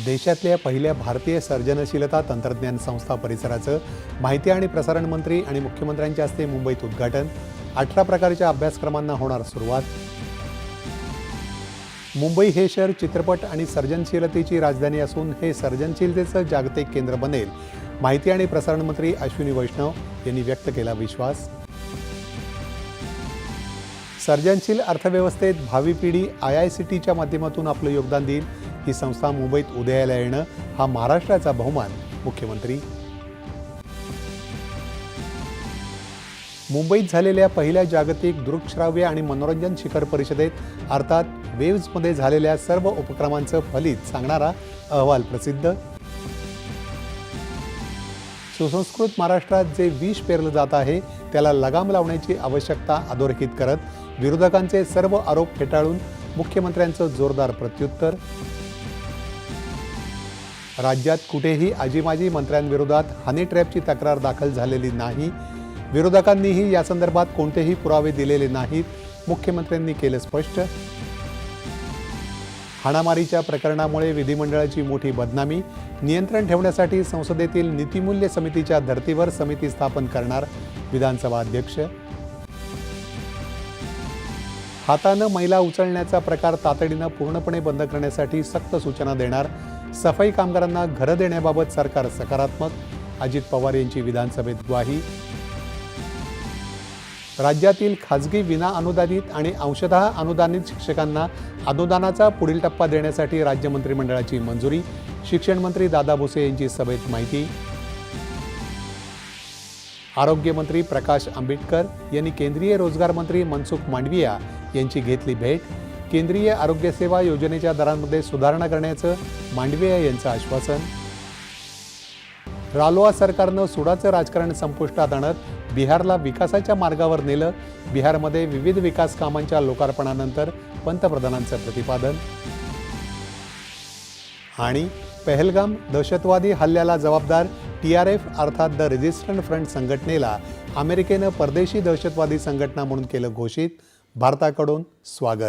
देशातल्या पहिल्या भारतीय सर्जनशीलता तंत्रज्ञान संस्था परिसराचं माहिती आणि प्रसारण मंत्री आणि मुख्यमंत्र्यांच्या हस्ते मुंबईत उद्घाटन। 18 प्रकारच्या अभ्यासक्रमांना होणार सुरुवात। मुंबई हे शहर चित्रपट आणि सर्जनशीलतेची राजधानी असून हे सर्जनशीलतेचं जागतिक केंद्र बनेल, माहिती आणि प्रसारण मंत्री अश्विनी वैष्णव यांनी व्यक्त केला विश्वास। सर्जनशील अर्थव्यवस्थेत भावी पिढी IICTच्या माध्यमातून आपलं योगदान देईल। ही संस्था मुंबईत उदयाला येणं हा महाराष्ट्राचा बहुमान, मुख्यमंत्री। मुंबईत झालेल्या पहिल्या जागतिक दृकश्राव्य आणि मनोरंजन शिखर परिषदेत अर्थात वेव्हजमध्ये झालेल्या सर्व उपक्रमांचं फलित सांगणारा अहवाल प्रसिद्ध। सुसंस्कृत महाराष्ट्रात जे विष पेरलं जात आहे त्याला लगाम लावण्याची आवश्यकता अधोरेखित करत विरोधकांचे सर्व आरोप फेटाळून मुख्यमंत्र्यांचं जोरदार प्रत्युत्तर। राज्यात कुठेही आजीमाजी मंत्र्यांविरोधात हनी ट्रॅपची तक्रार दाखल झालेली नाही। विरोधकांनीही या संदर्भात कोणतेही पुरावे दिलेले नाहीत, मुख्यमंत्र्यांनी केलं स्पष्ट। हाणामारीच्या प्रकरणामुळे विधिमंडळाची मोठी बदनामी, नियंत्रण ठेवण्यासाठी संसदेतील नीतिमूल्य समितीच्या धर्तीवर समिती स्थापन करणार विधानसभा अध्यक्ष। हातानं मैला उचलण्याचा प्रकार तातडीनं पूर्णपणे बंद करण्यासाठी सक्त सूचना देणार। सफाई कामगारांना घरं देण्याबाबत सरकार सकारात्मक, अजित पवार यांची विधानसभेत ग्वाही। राज्यातील खासगी विना अनुदानित आणि अंशतः अनुदानित शिक्षकांना अनुदानाचा पुढील टप्पा देण्यासाठी राज्य मंत्रिमंडळाची मंजुरी। शिक्षण मंत्री दादा भुसे यांची सभेत माहिती। आरोग्य मंत्री प्रकाश आंबेडकर यांनी केंद्रीय रोजगार मंत्री मनसुख मांडविया यांची घेतली भेट। केंद्रीय आरोग्य सेवा योजनेच्या दरांमध्ये सुधारणा करण्याचं मांडविया यांचं आश्वासन। रालोआ सरकारनं सुडाचं राजकारण संपुष्टात आणत बिहारला विकासाच्या मार्गावर नेलं। बिहारमध्ये विविध विकास कामांच्या लोकार्पणानंतर पंतप्रधानांचं प्रतिपादन। आणि पहलगाम दहशतवादी हल्ल्याला जबाबदार TRF अर्थात द रेजिस्टंट फ्रंट संघटनेला अमेरिकेनं परदेशी दहशतवादी संघटना म्हणून केलं घोषित। भारताकडून स्वागत।